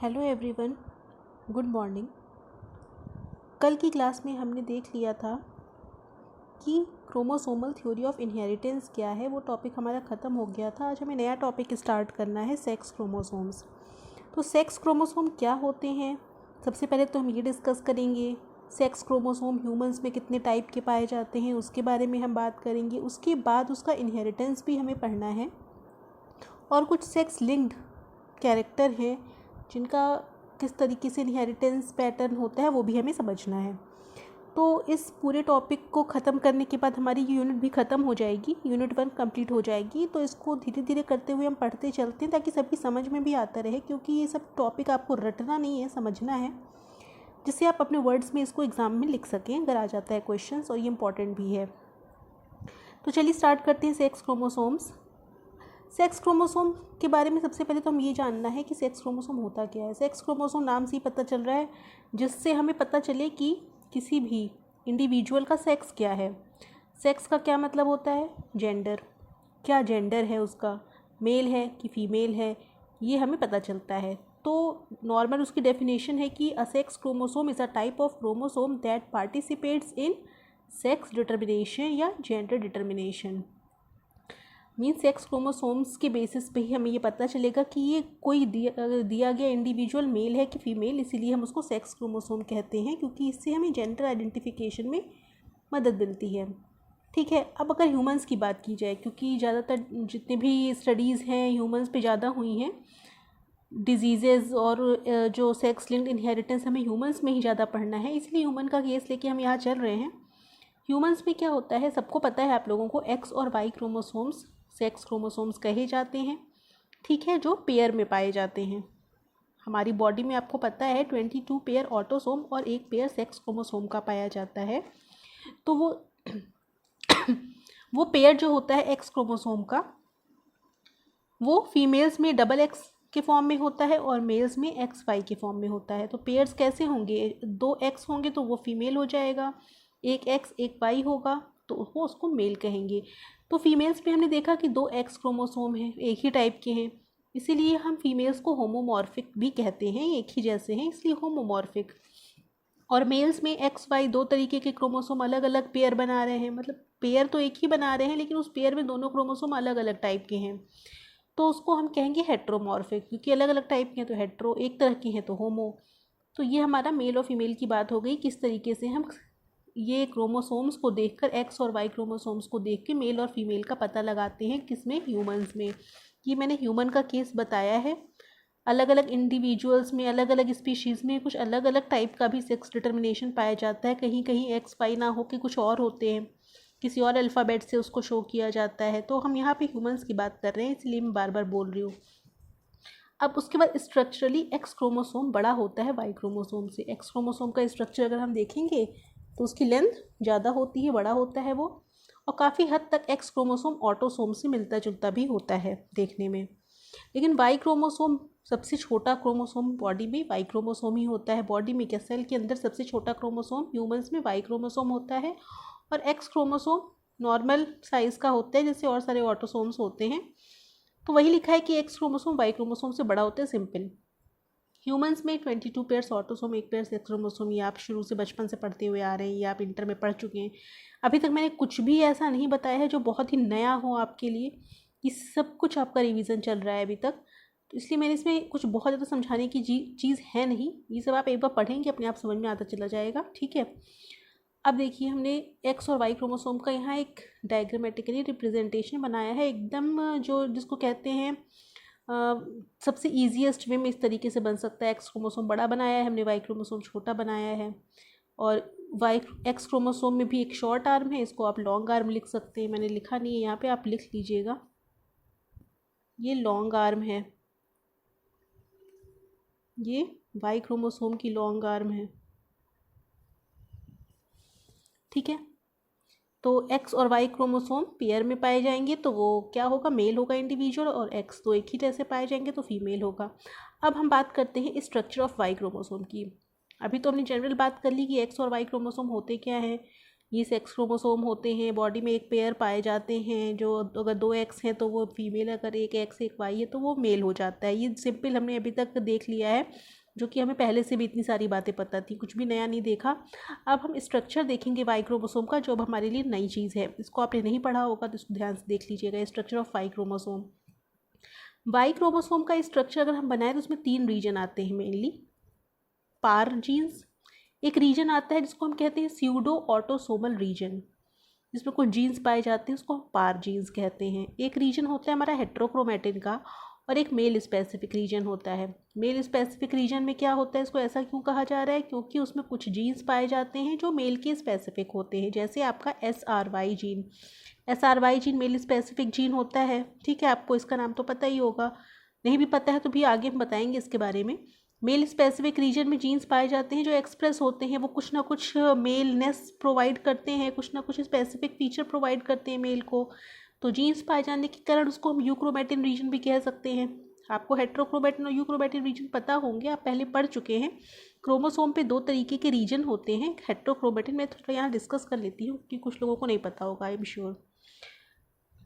Hello everyone, good morning. कल की class में हमने देख लिया था कि क्रोमोसोमल थ्योरी ऑफ इनहेरिटेंस क्या है। वो टॉपिक हमारा ख़त्म हो गया था। आज हमें नया टॉपिक स्टार्ट करना है, सेक्स क्रोमोसोम्स। तो सेक्स क्रोमोसोम क्या होते हैं, सबसे पहले तो हम ये डिस्कस करेंगे। सेक्स क्रोमोसोम ह्यूमंस में कितने टाइप के पाए जाते हैं उसके बारे में हम बात करेंगे। उसके बाद उसका इनहेरिटेंस भी हमें पढ़ना है और कुछ सेक्स लिंक्ड कैरेक्टर हैं जिनका किस तरीके से इनहेरिटेंस पैटर्न होता है वो भी हमें समझना है। तो इस पूरे टॉपिक को ख़त्म करने के बाद हमारी यूनिट भी ख़त्म हो जाएगी, यूनिट 1 कंप्लीट हो जाएगी। तो इसको धीरे धीरे करते हुए हम पढ़ते चलते हैं ताकि सबकी समझ में भी आता रहे, क्योंकि ये सब टॉपिक आपको रटना नहीं है, समझना है, जिससे आप अपने वर्ड्स में इसको एग्ज़ाम में लिख सकें अगर आ जाता है क्वेश्चंस, और ये इंपॉर्टेंट भी है। तो चलिए स्टार्ट करते हैं सेक्स क्रोमोसोम्स। सेक्स क्रोमोसोम के बारे में सबसे पहले तो हम ये जानना है कि सेक्स क्रोमोसोम होता क्या है। सेक्स क्रोमोसोम नाम से ही पता चल रहा है, जिससे हमें पता चले कि किसी भी इंडिविजुअल का सेक्स क्या है। सेक्स का क्या मतलब होता है, जेंडर, क्या जेंडर है उसका, मेल है कि फीमेल है, ये हमें पता चलता है। तो नॉर्मल उसकी डेफिनेशन है कि a sex chromosome is a type of chromosome that participates in sex determination या gender determination. Mean sex chromosomes के बेसिस पे ही हमें ये पता चलेगा कि ये कोई दिया गया इंडिविजुअल मेल है कि फीमेल, इसीलिए हम उसको सेक्स क्रोमोसोम कहते हैं, क्योंकि इससे हमें जेंडर आइडेंटिफिकेशन में मदद मिलती है। ठीक है, अब अगर ह्यूमंस की बात की जाए, क्योंकि ज़्यादातर जितने भी स्टडीज़ हैं ह्यूमंस पे ज़्यादा हुई हैं, डिजीज़ेज़ और जो सेक्स लिंक्ड इनहेरिटेंस हमें ह्यूमंस में ही ज़्यादा पढ़ना है, इसलिए ह्यूमन का केस लेके हम यहाँ चल रहे हैं। ह्यूमंस में क्या होता है, सबको पता है आप लोगों को, एक्स और वाई क्रोमोसोम्स सेक्स क्रोमोसोम्स कहे जाते हैं। ठीक है, जो पेयर में पाए जाते हैं। हमारी बॉडी में आपको पता है 22 पेयर ऑटोसोम और 1 पेयर सेक्स क्रोमोसोम का पाया जाता है। तो वो पेयर जो होता है एक्स क्रोमोसोम का, वो फीमेल्स में डबल एक्स के फॉर्म में होता है और मेल्स में एक्स वाई के फॉर्म में होता है। तो पेयर्स कैसे होंगे, 2 एक्स होंगे तो वो फीमेल हो जाएगा, 1 एक्स 1 वाई होगा तो वो उसको मेल कहेंगे। तो फीमेल्स में हमने देखा कि 2 एक्स क्रोमोसोम हैं, एक ही टाइप के हैं, इसीलिए हम फीमेल्स को होमोमॉर्फिक भी कहते हैं, एक ही जैसे हैं इसलिए होमोमॉर्फिक। और मेल्स में एक्स वाई 2 तरीके के क्रोमोसोम अलग अलग पेयर बना रहे हैं, मतलब पेयर तो एक ही बना रहे हैं लेकिन उस पेयर में दोनों क्रोमोसोम अलग अलग टाइप के हैं, तो उसको हम कहेंगे हेट्रोमॉर्फिक, क्योंकि अलग अलग टाइप के हैं तो हेट्रो, एक तरह के हैं तो होमो। तो ये हमारा मेल और फीमेल की बात हो गई, किस तरीके से हम ये क्रोमोसोम्स को देखकर, एक्स और वाई क्रोमोसोम्स को देख के मेल और फीमेल का पता लगाते हैं, किसमें, ह्यूमंस में। ये मैंने ह्यूमन का केस बताया है। अलग अलग इंडिविजुअल्स में, अलग अलग स्पीशीज़ में कुछ अलग अलग टाइप का भी सेक्स डिटर्मिनेशन पाया जाता है। कहीं कहीं एक्स वाई ना हो के कुछ और होते हैं, किसी और अल्फ़ाबेट से उसको शो किया जाता है। तो हम यहाँ पे ह्यूमंस की बात कर रहे हैं, इसलिए मैं बार बार बोल रही हूँ। अब उसके बाद स्ट्रक्चरली एक्स क्रोमोसोम बड़ा होता है वाई क्रोमोसोम से। एक्स क्रोमोसोम का स्ट्रक्चर अगर हम देखेंगे तो उसकी लेंथ ज़्यादा होती है, बड़ा होता है वो, और काफ़ी हद तक एक्स क्रोमोसोम ऑटोसोम से मिलता जुलता भी होता है देखने में। लेकिन वाई क्रोमोसोम सबसे छोटा क्रोमोसोम बॉडी में वाई क्रोमोसोम ही होता है। बॉडी में क्या, सेल के अंदर सबसे छोटा क्रोमोसोम ह्यूमंस में वाई क्रोमोसोम होता है, और एक्स क्रोमोसोम नॉर्मल साइज़ का होता है जैसे और सारे ऑटोसोम्स होते हैं। तो वही लिखा है कि एक्स क्रोमोसोम वाई क्रोमोसोम से बड़ा होता है, सिंपल। ह्यूमंस में 22 pairs autosome, 1 pair sex chromosome, ये आप शुरू से बचपन से पढ़ते हुए आ रहे हैं, ये आप इंटर में पढ़ चुके हैं। अभी तक मैंने कुछ भी ऐसा नहीं बताया है जो बहुत ही नया हो आपके लिए, ये सब कुछ आपका रिवीजन चल रहा है अभी तक, तो इसलिए मैंने इसमें कुछ बहुत ज़्यादा समझाने की चीज़ है नहीं। ये सब आप एक बार पढ़ेंगे अपने आप समझ में आता चला जाएगा। ठीक है, अब देखिए हमने एक्स और वाई क्रोमोसोम का यहाँ एक डायग्रामेटिकली रिप्रेजेंटेशन बनाया है, एकदम जो जिसको कहते हैं सबसे ईजीएस्ट वे में इस तरीके से बन सकता है। एक्स क्रोमोसोम बड़ा बनाया है हमने, वाई क्रोमोसोम छोटा बनाया है, और वाई एक्स क्रोमोसोम में भी एक शॉर्ट आर्म है, इसको आप लॉन्ग आर्म लिख सकते हैं। मैंने लिखा नहीं है यहाँ पे, आप लिख लीजिएगा, ये लॉन्ग आर्म है, ये वाई क्रोमोसोम की लॉन्ग आर्म है। ठीक है, तो एक्स और वाई क्रोमोसोम पेयर में पाए जाएंगे तो वो क्या होगा, मेल होगा इंडिविजुअल, और एक्स तो एक ही जैसे पाए जाएंगे तो फीमेल होगा। अब हम बात करते हैं स्ट्रक्चर ऑफ वाई क्रोमोसोम की। अभी तो हमने जनरल बात कर ली कि एक्स और वाई क्रोमोसोम होते क्या हैं, ये सेक्स क्रोमोसोम होते हैं, बॉडी में एक पेयर पाए जाते हैं, जो अगर 2 एक्स हैं तो वो फीमेल, अगर एक एक्स एक वाई है तो वो मेल हो जाता है। ये सिंपल हमने अभी तक देख लिया है, जो कि हमें पहले से भी इतनी सारी बातें पता थी, कुछ भी नया नहीं देखा। अब हम स्ट्रक्चर देखेंगे वाई क्रोमोसोम का, जो अब हमारे लिए नई चीज़ है। इसको आपने नहीं पढ़ा होगा तो इसको ध्यान से देख लीजिएगा, structure of Y chromosome. Y chromosome का स्ट्रक्चर अगर हम बनाए तो उसमें 3 रीजन आते हैं मेनली। पार जीन्स, एक रीजन आता है जिसको हम कहते हैं स्यूडो ऑटोसोमल रीजन, जिसमें कुछ जीन्स पाए जाते हैं, उसको हम पार जीन्स कहते हैं। एक रीजन होता है हमारा हेट्रोक्रोमेटिन का, और एक मेल स्पेसिफिक रीजन होता है। मेल स्पेसिफिक रीजन में क्या होता है, इसको ऐसा क्यों कहा जा रहा है, क्योंकि उसमें कुछ जीन्स पाए जाते हैं जो मेल के स्पेसिफिक होते हैं। जैसे आपका SRY gene, SRY gene male specific gene होता है, ठीक है, आपको इसका नाम तो पता ही होगा, नहीं भी पता है तो भी आगे हम बताएंगे इसके बारे में। मेल स्पेसिफिक रीजन में जीन्स पाए जाते हैं जो एक्सप्रेस होते हैं, वो कुछ ना कुछ मेलनेस प्रोवाइड करते हैं, कुछ ना कुछ स्पेसिफिक फीचर प्रोवाइड करते हैं मेल को। तो जीन्स पाए जाने के कारण उसको हम यूक्रोमेटिन रीजन भी कह सकते हैं। आपको हेट्रोक्रोमेटिन और यूक्रोमेटिन रीजन पता होंगे, आप पहले पढ़ चुके हैं। क्रोमोसोम पे 2 तरीके के रीजन होते हैं। हेट्रोक्रोमेटिन मैं थोड़ा यहाँ डिस्कस कर लेती हूँ कि कुछ लोगों को नहीं पता होगा, आई एम श्योर।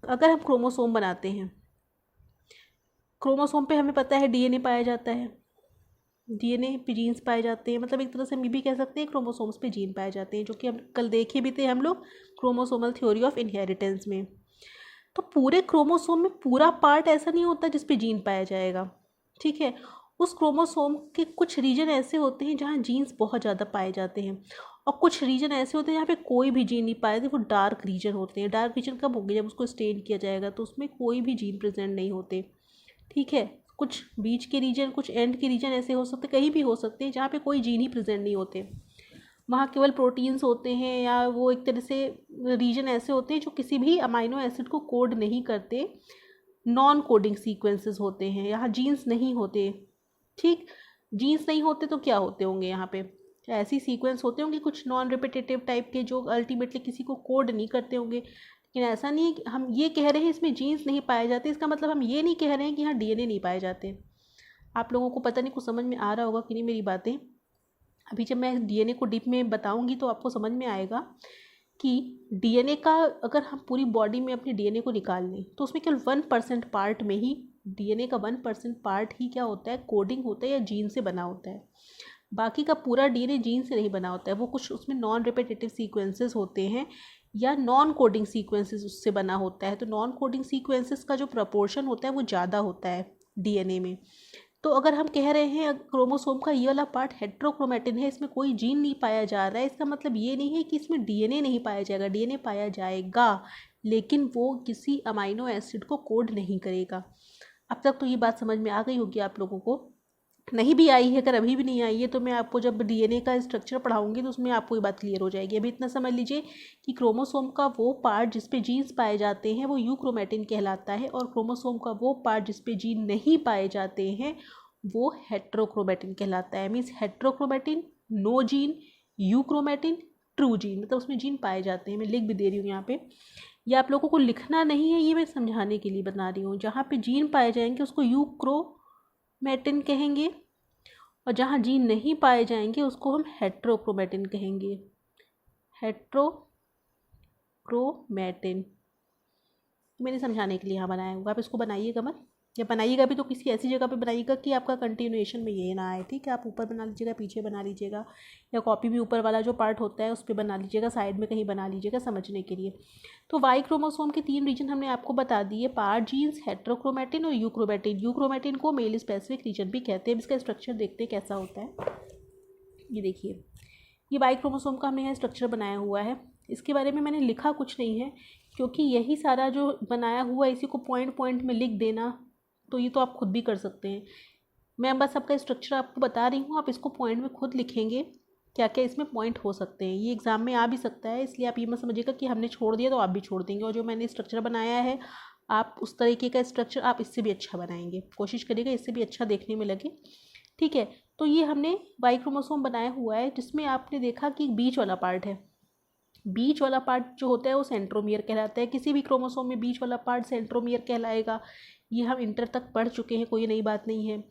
अगर हम क्रोमोसोम बनाते हैं, क्रोमोसोम पे हमें पता है DNA पाया जाता है, DNA पे जीन्स पाए जाते हैं, मतलब एक तरह से हम ये भी कह सकते हैं क्रोमोसोम्स पे जीन पाए जाते हैं, जो कि हम कल देखे भी थे हम लोग क्रोमोसोमल थ्योरी ऑफ इनहेरिटेंस में। तो पूरे क्रोमोसोम में पूरा पार्ट ऐसा नहीं होता जिस पे जीन पाया जाएगा, ठीक है। उस क्रोमोसोम के कुछ रीजन ऐसे होते हैं जहाँ जीन्स बहुत ज़्यादा पाए जाते हैं, और कुछ रीजन ऐसे होते हैं जहाँ पे कोई भी जीन नहीं पाए जाते, वो डार्क रीजन होते हैं। डार्क रीजन कब होंगे, जब उसको स्टेन किया जाएगा तो उसमें कोई भी जीन प्रेजेंट नहीं होते, ठीक है। कुछ बीच के रीजन, कुछ एंड के रीजन ऐसे हो सकते, कहीं भी हो सकते हैं जहाँ पे कोई जीन ही प्रेजेंट नहीं होते, वहाँ केवल प्रोटीन्स होते हैं, या वो एक तरह से रीजन ऐसे होते हैं जो किसी भी अमाइनो एसिड को कोड नहीं करते, नॉन कोडिंग सीक्वेंसेस होते हैं, यहाँ जीन्स नहीं होते, ठीक। जीन्स नहीं होते तो क्या होते होंगे, यहाँ पे ऐसी सीक्वेंस होते होंगे कुछ नॉन रिपीटेटिव टाइप के, जो अल्टीमेटली किसी को कोड नहीं करते होंगे। लेकिन ऐसा नहीं है कि हम ये कह रहे हैं इसमें जीन्स नहीं पाए जाते, इसका मतलब हम ये नहीं कह रहे हैं कि यहाँ DNA नहीं पाए जाते। आप लोगों को पता नहीं कुछ समझ में आ रहा होगा कि नहीं मेरी बातें। अभी जब मैं DNA को डीप में बताऊंगी तो आपको समझ में आएगा कि DNA का, अगर हम पूरी बॉडी में अपने DNA को निकाल लें तो उसमें केवल 1% पार्ट में ही, DNA का 1% पार्ट ही क्या होता है, कोडिंग होता है या जीन से बना होता है। बाकी का पूरा DNA जीन से नहीं बना होता है, वो कुछ उसमें नॉन रिपीटेटिव सीक्वेंसेस होते हैं या नॉन कोडिंग सीक्वेंसेस उससे बना होता है। तो नॉन कोडिंग सीक्वेंसेस का जो प्रपोर्शन होता है वो ज़्यादा होता है DNA में। तो अगर हम कह रहे हैं क्रोमोसोम का ये वाला पार्ट हेट्रोक्रोमेटिन है, इसमें कोई जीन नहीं पाया जा रहा है, इसका मतलब ये नहीं है कि इसमें DNA नहीं पाया जाएगा, DNA पाया जाएगा, लेकिन वो किसी अमाइनो एसिड को कोड नहीं करेगा। अब तक तो ये बात समझ में आ गई होगी आप लोगों को, नहीं भी आई है, अगर अभी भी नहीं आई है तो मैं आपको जब DNA का स्ट्रक्चर पढ़ाऊंगी तो उसमें आपको ये बात क्लियर हो जाएगी। अभी इतना समझ लीजिए कि क्रोमोसोम का वो पार्ट जिस पे जीन्स पाए जाते हैं वो यूक्रोमेटिन कहलाता है, और क्रोमोसोम का वो पार्ट जिस पे जीन नहीं पाए जाते हैं वो हेट्रोक्रोमेटिन कहलाता है। Means heterochromatin, no gene, euchromatin, true gene, मतलब उसमें जीन पाए जाते हैं। मैं लिख भी दे रही हूँ यहाँ पे, ये आप लोगों को लिखना नहीं है, ये मैं समझाने के लिए बता रही हूँ। जहाँ पे जीन पाए जाएंगे उसको यूक्रोमेटिन कहेंगे, और जहाँ जीन नहीं पाए जाएंगे उसको हम हेट्रोक्रोमेटिन कहेंगे। हेट्रोक्रोमेटिन मैंने समझाने के लिए यहाँ बनाया हुआ, आप इसको बनाइएगा मत, या बनाइएगा भी तो किसी ऐसी जगह पे बनाइएगा कि आपका कंटिन्यूएशन में ये ना आए, ठीक है। आप ऊपर बना लीजिएगा, पीछे बना लीजिएगा, या कॉपी भी ऊपर वाला जो पार्ट होता है उस पर बना लीजिएगा, साइड में कहीं बना लीजिएगा समझने के लिए। तो वाई क्रोमोसोम के 3 रीजन हमने आपको बता दिए, पार्ट जीन्स, हेट्रोक्रोमेटिन और यूक्रोमेटिन। यूक्रोमेटिन को मेल स्पेसिफिक रीजन भी कहते हैं। इसका स्ट्रक्चर देखते हैं कैसा होता है। ये देखिए, ये वाई क्रोमोसोम का हमने यहाँ स्ट्रक्चर बनाया हुआ है। इसके बारे में मैंने लिखा कुछ नहीं है, क्योंकि यही सारा जो बनाया हुआ है इसी को पॉइंट पॉइंट में लिख देना, तो ये तो आप खुद भी कर सकते हैं। मैं बस आपका स्ट्रक्चर आपको बता रही हूँ, आप इसको पॉइंट में खुद लिखेंगे क्या क्या इसमें पॉइंट हो सकते हैं। ये एग्जाम में आ भी सकता है, इसलिए आप ये मत समझिएगा कि हमने छोड़ दिया तो आप भी छोड़ देंगे। और जो मैंने स्ट्रक्चर बनाया है आप उस तरीके का स्ट्रक्चर आप इससे भी अच्छा बनाएंगे, कोशिश करिएगा इससे भी अच्छा देखने में लगे, ठीक है। तो ये हमने वाई क्रोमोसोम बनाया हुआ है, जिसमें आपने देखा कि बीच वाला पार्ट है, बीच वाला पार्ट जो होता है वो सेंट्रोमियर कहलाता है। किसी भी क्रोमोसोम में बीच वाला पार्ट सेंट्रोमियर कहलाएगा। ये हम इंटर तक पढ़ चुके हैं, कोई नई बात नहीं है।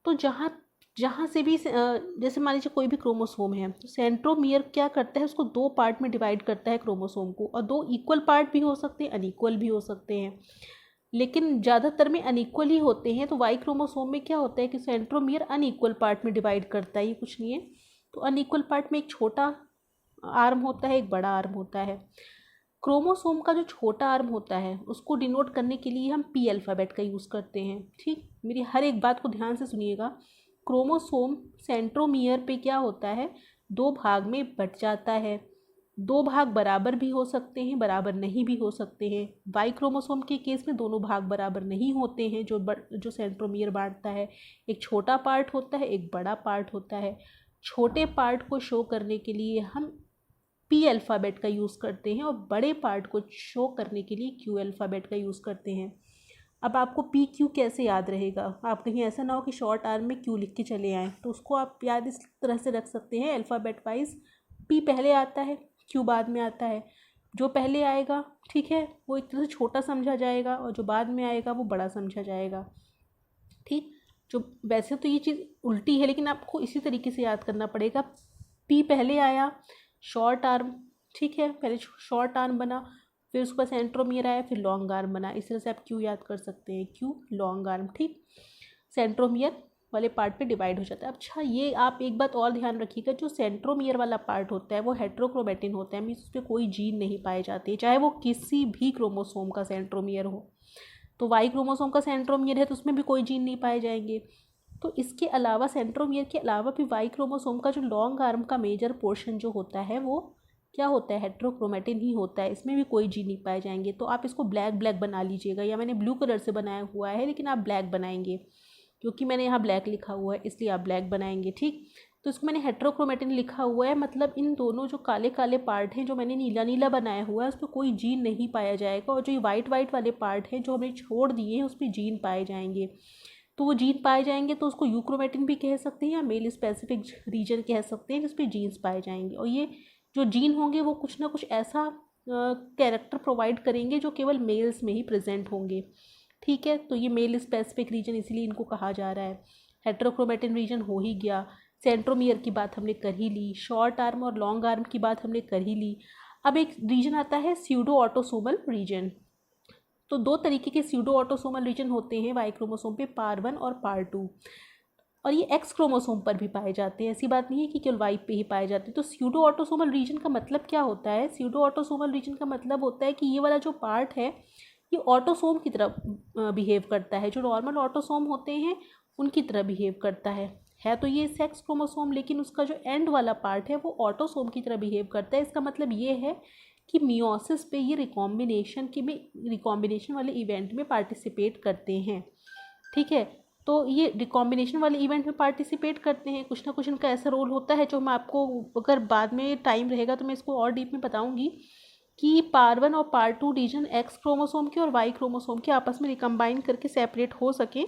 तो जहाँ जहाँ से भी जैसे मान लीजिए कोई भी क्रोमोसोम है तो सेंट्रोमियर क्या करता है, उसको दो पार्ट में डिवाइड करता है क्रोमोसोम को, और दो इक्वल पार्ट भी हो सकते हैं, अनइक्वल भी हो सकते हैं, लेकिन ज़्यादातर में अनइक्वल ही होते हैं। तो वाई क्रोमोसोम में क्या होता है कि सेंट्रोमियर अनइक्वल पार्ट में डिवाइड करता है, ये कुछ नहीं है। तो अनइक्वल पार्ट में एक छोटा आर्म होता है, एक बड़ा आर्म होता है। क्रोमोसोम का जो छोटा आर्म होता है उसको डिनोट करने के लिए हम पी अल्फ़ाबेट का यूज़ करते हैं। ठीक, मेरी हर एक बात को ध्यान से सुनिएगा। क्रोमोसोम सेंट्रोमियर पे क्या होता है, दो भाग में बट जाता है। दो भाग बराबर भी हो सकते हैं, बराबर नहीं भी हो सकते हैं। वाई क्रोमोसोम के केस में दोनों भाग बराबर नहीं होते हैं। जो सेंट्रोमियर बांटता है, एक छोटा पार्ट होता है, एक बड़ा पार्ट होता है। छोटे पार्ट को शो करने के लिए हम पी अल्फ़ाबेट का यूज़ करते हैं और बड़े पार्ट को शो करने के लिए क्यू अल्फ़ाबेट का यूज़ करते हैं। अब आपको पी क्यू कैसे याद रहेगा, आप कहीं ऐसा ना हो कि शॉर्ट आर्म में क्यू लिख के चले आएँ, तो उसको आप याद इस तरह से रख सकते हैं अल्फ़ाबेट वाइज। पी पहले आता है, क्यू बाद में आता है। जो पहले आएगा, ठीक है, वो एक तरह से छोटा समझा जाएगा, और जो बाद में आएगा वो बड़ा समझा जाएगा। ठीक, जो वैसे तो ये चीज़ उल्टी है, लेकिन आपको इसी तरीके से याद करना पड़ेगा। पी पहले आया, शॉर्ट आर्म, ठीक है, पहले शॉर्ट आर्म बना, फिर उसके बाद सेंट्रोमियर आया, फिर लॉन्ग आर्म बना। इस तरह से आप क्यू याद कर सकते हैं, क्यू लॉन्ग आर्म। ठीक, सेंट्रोमियर वाले पार्ट पे डिवाइड हो जाता है। अच्छा, ये आप एक बात और ध्यान रखिएगा, जो सेंट्रोमियर वाला पार्ट होता है वो हेट्रोक्रोमेटिन होता है, मीन्स उस पर कोई जीन नहीं पाए जाते, चाहे वो किसी भी क्रोमोसोम का सेंट्रोमियर हो। तो वाई क्रोमोसोम का सेंट्रोमियर है तो उसमें भी कोई जीन नहीं पाए जाएंगे। तो इसके अलावा सेंट्रोमियर के अलावा भी वाई क्रोमोसोम का जो लॉन्ग आर्म का मेजर पोर्शन जो होता है वो क्या होता है, हेट्रोक्रोमेटिन ही होता है, इसमें भी कोई जीन नहीं पाए जाएंगे। तो आप इसको ब्लैक ब्लैक बना लीजिएगा, या मैंने ब्लू कलर से बनाया हुआ है लेकिन आप ब्लैक बनाएंगे, क्योंकि मैंने यहाँ ब्लैक लिखा हुआ है इसलिए आप ब्लैक बनाएंगे। ठीक, तो इसको मैंने हेट्रोक्रोमेटिन लिखा हुआ है, मतलब इन दोनों जो काले काले पार्ट हैं जो मैंने नीला नीला बनाया हुआ है उस पर कोई जीन नहीं पाया जाएगा, और जो ये वाइट वाइट वाले पार्ट हैं जो हमने छोड़ दिए हैं उस पर जीन पाए जाएंगे। तो वो जीन पाए जाएंगे तो उसको यूक्रोमेटिन भी कह सकते हैं, या मेल स्पेसिफिक रीजन कह सकते हैं जिस पे जीन्स पाए जाएंगे। और ये जो जीन होंगे वो कुछ ना कुछ ऐसा कैरेक्टर प्रोवाइड करेंगे जो केवल मेल्स में ही प्रेजेंट होंगे। ठीक है, तो ये मेल स्पेसिफिक रीजन इसीलिए इनको कहा जा रहा है। हेट्रोक्रोमेटिन रीजन हो ही गया, सेंट्रोमियर की बात हमने कर ही ली, शॉर्ट आर्म और लॉन्ग आर्म की बात हमने कर ही ली। अब एक रीजन आता है स्यूडो ऑटोसोमल रीजन। तो दो तरीके के स्यूडो ऑटोसोमल रीजन होते हैं वाई क्रोमोसोम पे, पार 1 और पार 2, और ये एक्स क्रोमोसोम पर भी पाए जाते हैं। ऐसी बात नहीं है कि केवल वाई पे ही पाए जाते हैं। तो स्यूडो ऑटोसोमल रीजन का मतलब क्या होता है, स्यूडो ऑटोसोमल रीजन का मतलब होता है कि ये वाला जो पार्ट है ये ऑटोसोम की तरह बिहेव करता है, जो नॉर्मल ऑटोसोम होते हैं उनकी तरह बिहेव करता है तो ये सेक्स क्रोमोसोम, लेकिन उसका जो एंड वाला पार्ट है वो ऑटोसोम की तरह बिहेव करता है। इसका मतलब ये है कि मियोसिस पे ये रिकॉम्बिनेशन वाले इवेंट में पार्टिसिपेट करते हैं। ठीक है, तो ये रिकॉम्बिनेशन वाले इवेंट में पार्टिसिपेट करते हैं, कुछ ना कुछ इनका ऐसा रोल होता है जो मैं आपको अगर बाद में टाइम रहेगा तो मैं इसको और डीप में बताऊंगी कि पार 1 और पार 2 रीजन एक्स क्रोमोसोम के और वाई क्रोमोसोम के आपस में रिकम्बाइन करके सेपरेट हो सके,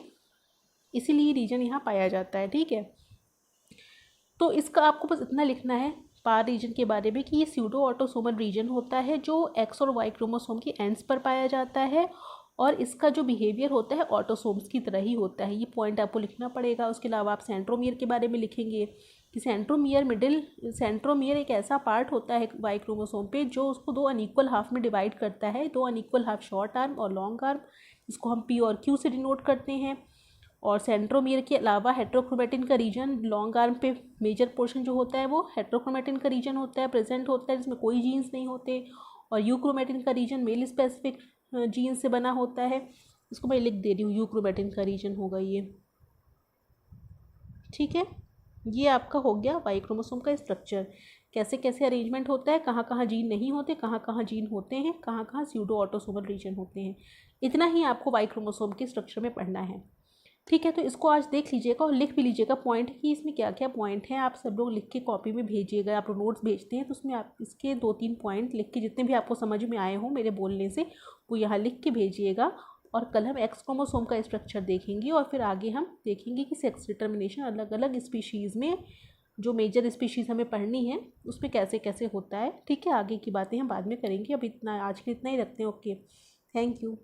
इसीलिए रीजन यहाँ पाया जाता है। ठीक है, तो इसका आपको बस इतना लिखना है पार रीजन के बारे में कि ये स्यूडो ऑटोसोमल रीजन होता है जो एक्स और वाई क्रोमोसोम के एंड्स पर पाया जाता है, और इसका जो बिहेवियर होता है ऑटोसोम्स की तरह ही होता है। ये पॉइंट आपको लिखना पड़ेगा। उसके अलावा आप सेंट्रोमियर के बारे में लिखेंगे कि सेंट्रोमियर एक ऐसा पार्ट होता है वाई क्रोमोसोम पे जो उसको दो अनइक्वल हाफ में डिवाइड करता है, दो अनइक्वल हाफ शॉर्ट आर्म और लॉन्ग आर्म, इसको हम पी और क्यू से डिनोट करते हैं। और सेंट्रोमियर के अलावा हेट्रोक्रोमेटिन का रीजन लॉन्ग आर्म पे मेजर पोर्शन जो होता है वो हेट्रोक्रोमेटिन का रीजन होता है, प्रेजेंट होता है, जिसमें कोई जीन्स नहीं होते। और यूक्रोमेटिन का रीजन मेल स्पेसिफिक जीन से बना होता है, इसको मैं लिख दे रही हूँ, यूक्रोमेटिन का रीजन होगा ये। ठीक है, ये आपका हो गया वाई क्रोमोसोम का स्ट्रक्चर, कैसे कैसे अरेंजमेंट होता है, कहाँ कहाँ जीन नहीं होते, कहाँ कहाँ जीन होते हैं, कहाँ कहाँ स्यूडो ऑटोसोमल रीजन होते हैं। इतना ही आपको वाई क्रोमोसोम के स्ट्रक्चर में पढ़ना है। ठीक है, तो इसको आज देख लीजिएगा और लिख भी लीजिएगा पॉइंट कि इसमें क्या क्या पॉइंट हैं। आप सब लोग लिख के कॉपी में भेजिएगा, आप नोट्स भेजते हैं तो उसमें आप इसके 2-3 पॉइंट लिख के, जितने भी आपको समझ में आए हों मेरे बोलने से, वो यहाँ लिख के भेजिएगा। और कल हम एक्स क्रोमोसोम का स्ट्रक्चर देखेंगे, और फिर आगे हम देखेंगे कि सेक्स डिटर्मिनेशन अलग अलग स्पीशीज़ में, जो मेजर स्पीशीज़ हमें पढ़नी है उसमें कैसे कैसे होता है। ठीक है, आगे की बातें हम बाद में करेंगे, अब इतना आज के लिए इतना ही रखते हैं। Okay, thank you.